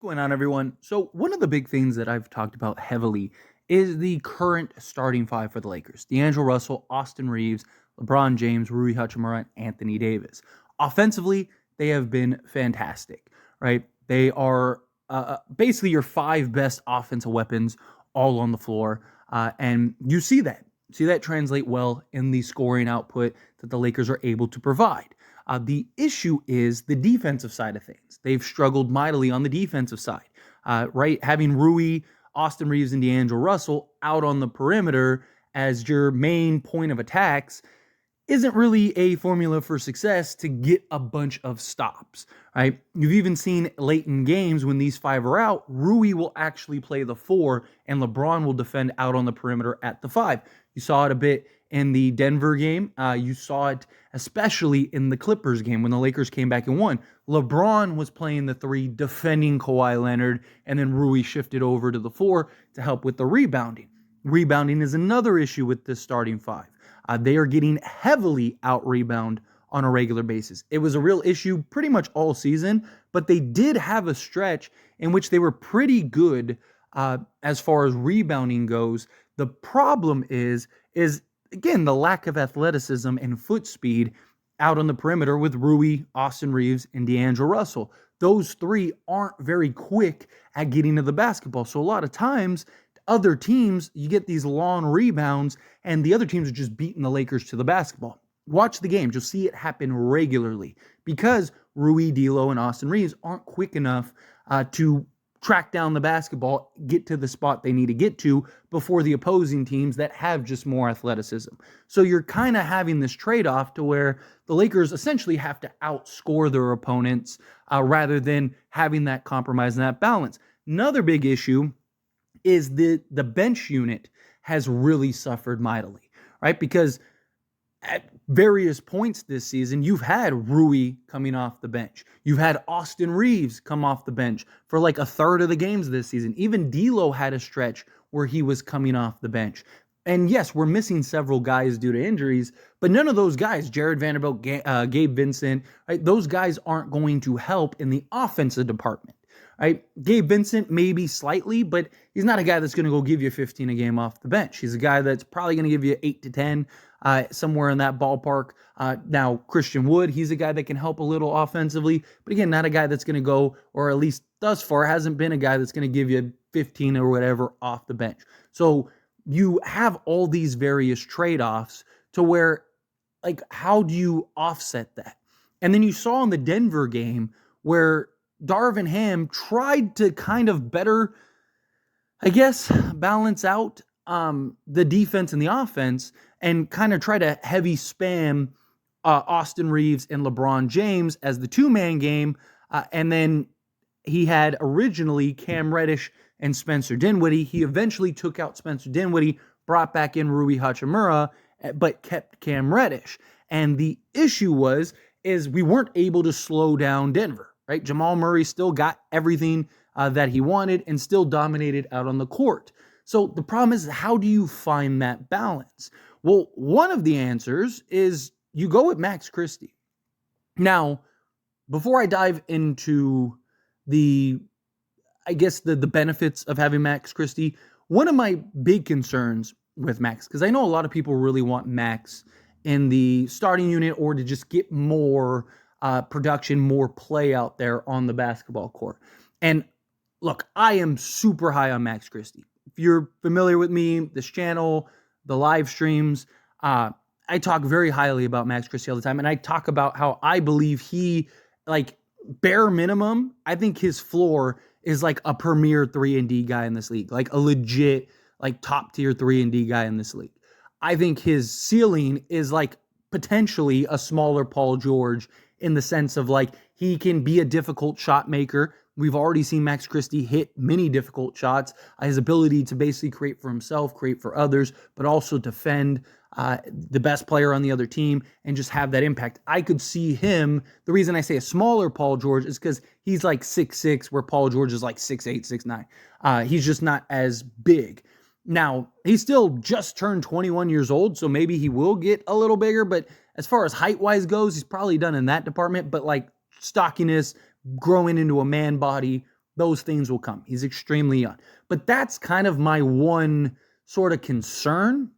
Going on, everyone? So, one of the big things that I've talked about heavily is the current starting five for the Lakers: D'Angelo Russell, Austin Reeves, LeBron James, Rui Hachimura, and Anthony Davis. Offensively, they have been fantastic, right? They are basically your five best offensive weapons all on the floor. And you see that. See that translate well in the scoring output that the Lakers are able to provide. The issue is the defensive side of things. They've struggled mightily on the defensive side, right? Having Rui, Austin Reeves, and D'Angelo Russell out on the perimeter as your main point of attacks isn't really a formula for success to get a bunch of stops, right? You've even seen late in games when these five are out, Rui will actually play the four and LeBron will defend out on the perimeter at the five. You saw it a bit in the Denver game. You saw it especially in the Clippers game when the Lakers came back and won. LeBron was playing the three, defending Kawhi Leonard, and then Rui shifted over to the four to help with the rebounding. Rebounding is another issue with this starting five. They are getting heavily out rebound on a regular basis. It was a real issue pretty much all season, but they did have a stretch in which they were pretty good as far as rebounding goes. The problem is again the lack of athleticism and foot speed out on the perimeter with Rui, Austin Reeves, and D'Angelo Russell. Those three aren't very quick at getting to the basketball. So a lot of times other teams, you get these long rebounds, and the other teams are just beating the Lakers to the basketball. Watch the games. You'll see it happen regularly because Rui, D'Lo, and Austin Reeves aren't quick enough to track down the basketball, get to the spot they need to get to before the opposing teams that have just more athleticism. So you're kind of having this trade-off to where the Lakers essentially have to outscore their opponents rather than having that compromise and that balance. Another big issue is the bench unit has really suffered mightily, right? Because at various points this season, you've had Rui coming off the bench. You've had Austin Reeves come off the bench for like a third of the games this season. Even D'Lo had a stretch where he was coming off the bench. And yes, we're missing several guys due to injuries, but none of those guys, Jared Vanderbilt, Gabe Vincent, right? Those guys aren't going to help in the offensive department. Right? Gabe Vincent, maybe slightly, but he's not a guy that's going to go give you 15 a game off the bench. He's a guy that's probably going to give you 8 to 10, somewhere in that ballpark. Now, Christian Wood, he's a guy that can help a little offensively, but again, not a guy that's going to go, or at least thus far, hasn't been a guy that's going to give you 15 or whatever off the bench. So you have all these various trade-offs to where, like, how do you offset that? And then you saw in the Denver game where Darvin Ham tried to kind of better, I guess, balance out the defense and the offense and kind of try to heavy spam Austin Reeves and LeBron James as the two-man game. And then he had originally Cam Reddish and Spencer Dinwiddie. He eventually took out Spencer Dinwiddie, brought back in Rui Hachimura, but kept Cam Reddish. And the issue is we weren't able to slow down Denver. Right? Jamal Murray still got everything that he wanted and still dominated out on the court. So the problem is, how do you find that balance? Well, one of the answers is you go with Max Christie. Now, before I dive into the benefits of having Max Christie, one of my big concerns with Max, because I know a lot of people really want Max in the starting unit or to just get more production, more play out there on the basketball court. And look, I am super high on Max Christie. If you're familiar with me, this channel, the live streams, I talk very highly about Max Christie all the time. And I talk about how I believe he, like, bare minimum, I think his floor is like a premier 3-and-D guy in this league, like a legit, like, top tier 3-and-D guy in this league. I think his ceiling is like potentially a smaller Paul George in the sense of, like, he can be a difficult shot maker. We've already seen Max Christie hit many difficult shots. His ability to basically create for himself, create for others, but also defend the best player on the other team and just have that impact. I could see him. The reason I say a smaller Paul George is because he's like 6'6", where Paul George is like 6'8", 6'9". He's just not as big. Now, he still just turned 21 years old, so maybe he will get a little bigger, but as far as height-wise goes, he's probably done in that department, but like stockiness, growing into a man body, those things will come. He's extremely young. But that's kind of my one sort of concern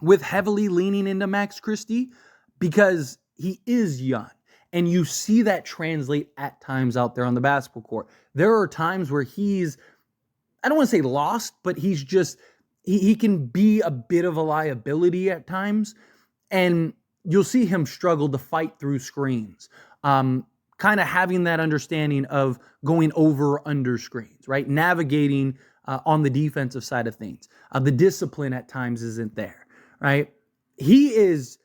with heavily leaning into Max Christie, because he is young. And you see that translate at times out there on the basketball court. There are times where he's, I don't want to say lost, but he's just, he can be a bit of a liability at times. And you'll see him struggle to fight through screens. Kind of having that understanding of going over or under screens, right? Navigating on the defensive side of things. The discipline at times isn't there, right? He is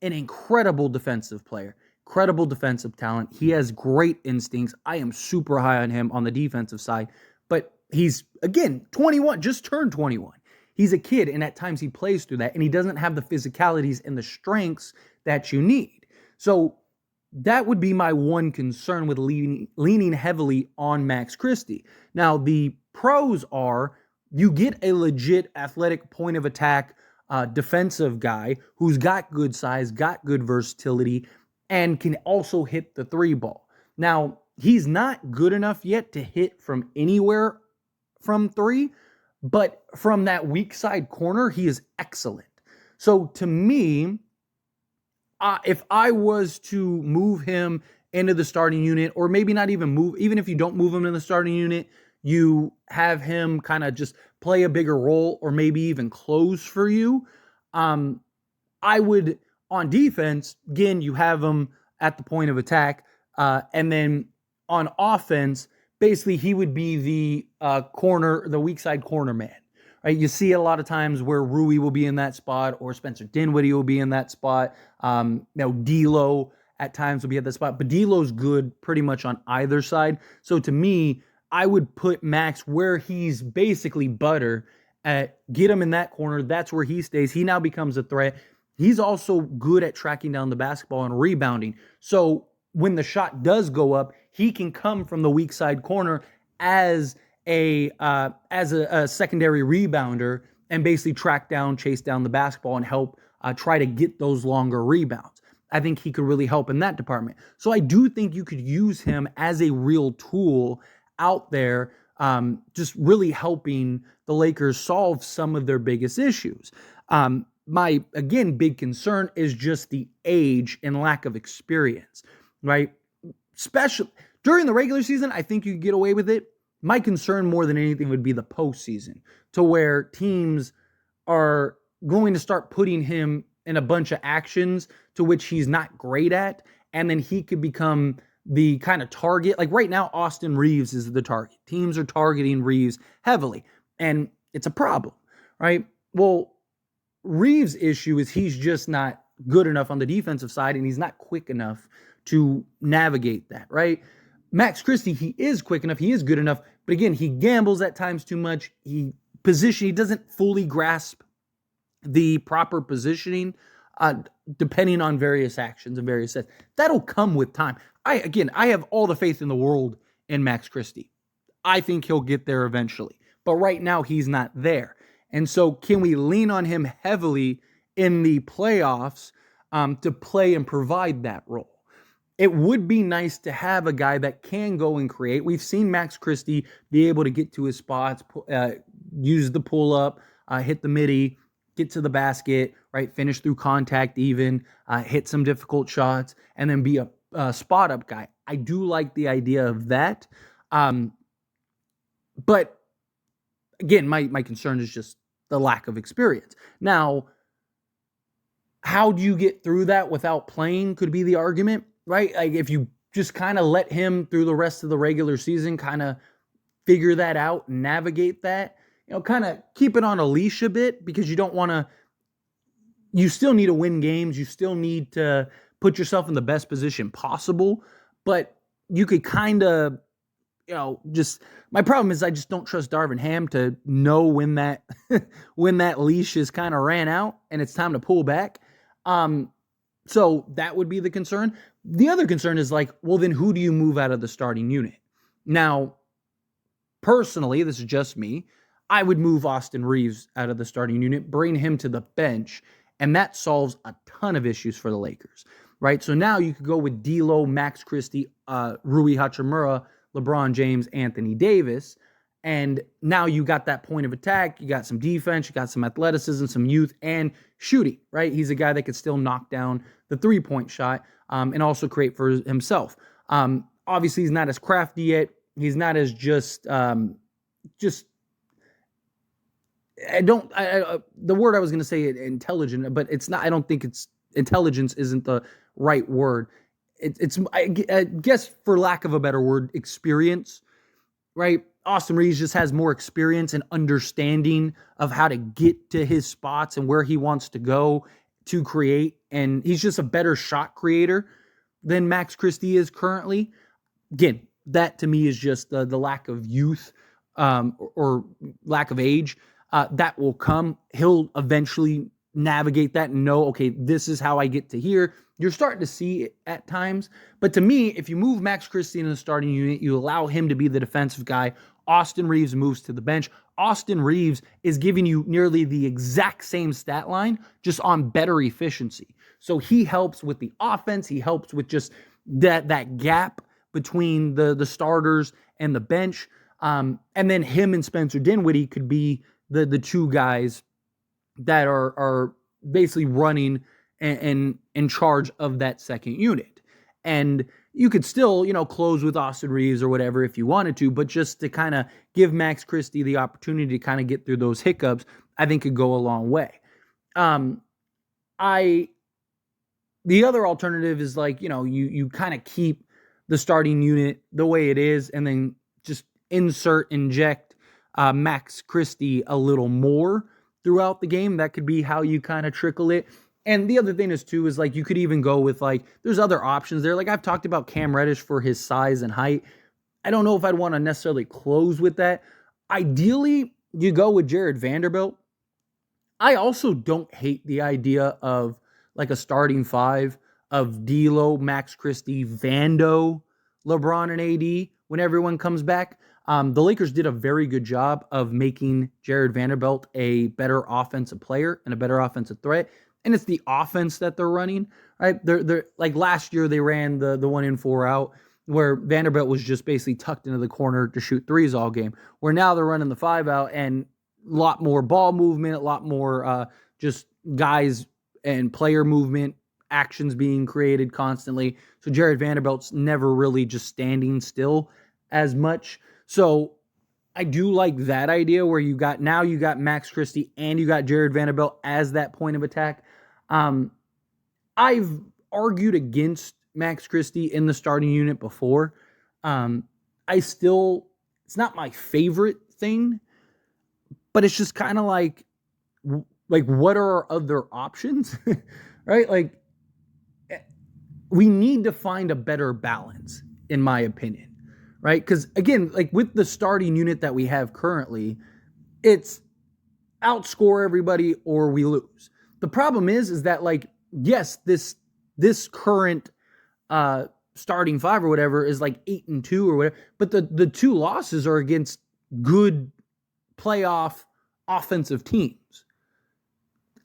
an incredible defensive player, incredible defensive talent. He has great instincts. I am super high on him on the defensive side, but he's, again, 21, just turned 21. He's a kid, and at times he plays through that, and he doesn't have the physicalities and the strengths that you need. So that would be my one concern with leaning heavily on Max Christie. Now, the pros are you get a legit athletic point of attack defensive guy who's got good size, got good versatility, and can also hit the three ball. Now, he's not good enough yet to hit from anywhere from three, but from that weak side corner, he is excellent. So to me, if I was to move him into the starting unit, or maybe not even move, even if you don't move him in the starting unit, you have him kind of just play a bigger role or maybe even close for you. I would, on defense, again, you have him at the point of attack. And then on offense, basically he would be the weak side corner man. Right? You see a lot of times where Rui will be in that spot, or Spencer Dinwiddie will be in that spot. D'Lo at times will be at that spot, but D'Lo's good pretty much on either side. So to me, I would put Max where he's basically butter. Get him in that corner. That's where he stays. He now becomes a threat. He's also good at tracking down the basketball and rebounding. So when the shot does go up, he can come from the weak side corner as a secondary rebounder and basically track down, chase down the basketball and help try to get those longer rebounds. I think he could really help in that department. So I do think you could use him as a real tool out there, just really helping the Lakers solve some of their biggest issues. My, again, big concern is just the age and lack of experience, right? Especially during the regular season, I think you could get away with it. My concern more than anything would be the postseason, to where teams are going to start putting him in a bunch of actions to which he's not great at, and then he could become the kind of target. Like right now, Austin Reeves is the target. Teams are targeting Reeves heavily, and it's a problem, right? Well, Reeves' issue is he's just not good enough on the defensive side, and he's not quick enough to navigate that, right? Max Christie, he is quick enough, he is good enough, but again, he gambles at times too much. He doesn't fully grasp the proper positioning, depending on various actions and various sets. That'll come with time. I have all the faith in the world in Max Christie. I think he'll get there eventually, but right now he's not there. And so can we lean on him heavily in the playoffs to play and provide that role? It would be nice to have a guy that can go and create. We've seen Max Christie be able to get to his spots, use the pull-up, hit the midi, get to the basket, right? Finish through contact even, hit some difficult shots, and then be a spot-up guy. I do like the idea of that. But again, my concern is just the lack of experience. Now, how do you get through that without playing could be the argument, right? Like if you just kind of let him through the rest of the regular season, kind of figure that out and navigate that, kind of keep it on a leash a bit, because you don't want to, you still need to win games. You still need to put yourself in the best position possible, but you could kind of, just, my problem is I just don't trust Darvin Ham to know when that leash is kind of ran out and it's time to pull back. So that would be the concern. The other concern is like, well, then who do you move out of the starting unit? Now, personally, this is just me, I would move Austin Reeves out of the starting unit, bring him to the bench, and that solves a ton of issues for the Lakers, right? So now you could go with D'Lo, Max Christie, Rui Hachimura, LeBron James, Anthony Davis. And now you got that point of attack, you got some defense, you got some athleticism, some youth, and shooting, right? He's a guy that could still knock down the three-point shot and also create for himself. Obviously, he's not as crafty yet. He's not as just the word I was going to say intelligent, but it's not. I don't think it's intelligence isn't the right word. I guess for lack of a better word, experience, right? Austin Reeves just has more experience and understanding of how to get to his spots and where he wants to go to create. And he's just a better shot creator than Max Christie is currently. Again, that to me is just the lack of youth or lack of age. That will come. He'll eventually navigate that and know, okay, this is how I get to here. You're starting to see it at times. But to me, if you move Max Christie into the starting unit, you allow him to be the defensive guy. Austin Reeves moves to the bench. Austin Reeves is giving you nearly the exact same stat line, just on better efficiency. So he helps with the offense. He helps with just that gap between the starters and the bench. And then him and Spencer Dinwiddie could be the two guys that are basically running and in charge of that second unit. And you could still, close with Austin Reeves or whatever if you wanted to, but just to kind of give Max Christie the opportunity to kind of get through those hiccups, I think could go a long way. The other alternative is you kind of keep the starting unit the way it is and then just inject Max Christie a little more throughout the game. That could be how you kind of trickle it. And the other thing is you could even go with there's other options there. I've talked about Cam Reddish for his size and height. I don't know if I'd want to necessarily close with that. Ideally, you go with Jared Vanderbilt. I also don't hate the idea of a starting five of D'Lo, Max Christie, Vando, LeBron, and AD when everyone comes back. The Lakers did a very good job of making Jared Vanderbilt a better offensive player and a better offensive threat. And it's the offense that they're running, right? They're last year they ran the 1-in-4 out where Vanderbilt was just basically tucked into the corner to shoot threes all game. Where now they're running the 5 out and a lot more ball movement, a lot more just guys and player movement, actions being created constantly. So Jared Vanderbilt's never really just standing still as much. So I do like that idea where you got Max Christie and you got Jared Vanderbilt as that point of attack. I've argued against Max Christie in the starting unit before. It's not my favorite thing, but it's just kind of what are our other options, right? We need to find a better balance, in my opinion. Right? Because again, with the starting unit that we have currently, it's outscore everybody or we lose. The problem is that yes, this current starting five or whatever is 8-2 or whatever, but the two losses are against good playoff offensive teams.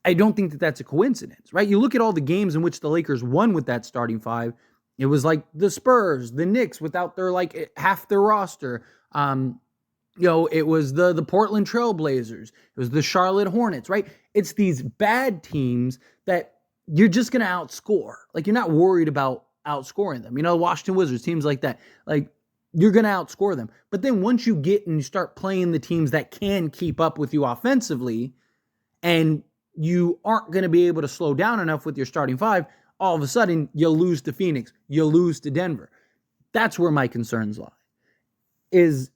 I don't think that that's a coincidence, right? You look at all the games in which the Lakers won with that starting five. It was the Spurs, the Knicks without their half their roster. It was the Portland Trailblazers. It was the Charlotte Hornets, right? It's these bad teams that you're just going to outscore. You're not worried about outscoring them. Washington Wizards, teams like that. You're going to outscore them. But then once you get and you start playing the teams that can keep up with you offensively and you aren't going to be able to slow down enough with your starting five, all of a sudden, you'll lose to Phoenix. You'll lose to Denver. That's where my concerns lie. Is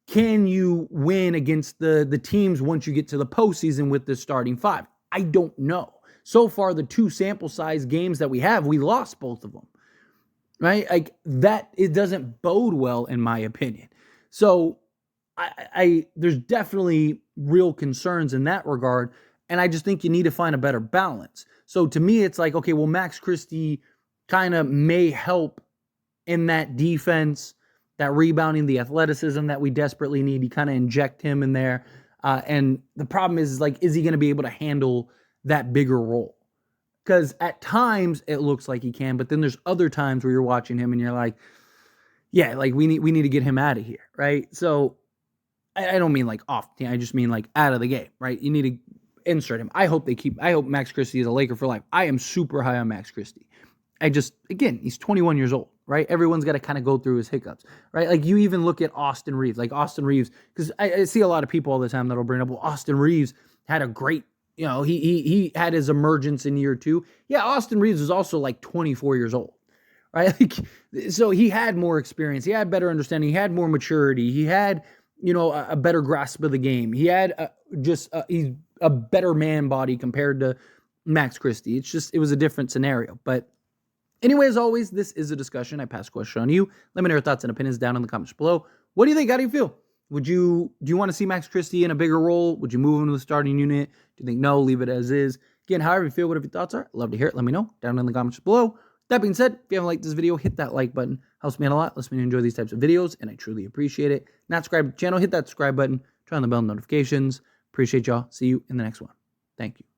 can you win against the teams once you get to the postseason with the starting five? I don't know. So far, the 2 sample size games that we have, we lost both of them. Right? It doesn't bode well, in my opinion. So there's definitely real concerns in that regard. And I just think you need to find a better balance. So to me, it's okay, well, Max Christie kind of may help in that defense, that rebounding, the athleticism that we desperately need. You kind of inject him in there. And the problem is he going to be able to handle that bigger role? Because at times it looks like he can, but then there's other times where you're watching him and you're yeah, like we need to get him out of here, right? So I don't mean like off the team. I just mean like out of the game, right? You need to insert him. I hope Max Christie is a Laker for life. I am super high on Max Christie. Again, he's 21 years old, right? Everyone's got to kind of go through his hiccups, right? Like you even look at Austin Reeves, because I see a lot of people all the time that'll bring up, well, Austin Reeves had a great, he had his emergence in year 2. Yeah, Austin Reeves was also like 24 years old, right? Like, so he had more experience. He had better understanding. He had more maturity. He had, a better grasp of the game. He had he's a better man body compared to Max Christie. It was a different scenario. But anyway, as always, this is a discussion. I pass the question on you. Let me know your thoughts and opinions down in the comments below. What do you think? How do you feel? Do you want to see Max Christie in a bigger role? Would you move him to the starting unit? Do you think no, leave it as is? Again, however you feel, whatever your thoughts are, I'd love to hear it. Let me know down in the comments below. That being said, if you haven't liked this video, hit that like button. Helps me out a lot. Lets me enjoy these types of videos, and I truly appreciate it. Not subscribed to the channel, hit that subscribe button. Turn on the bell notifications. Appreciate y'all. See you in the next one. Thank you.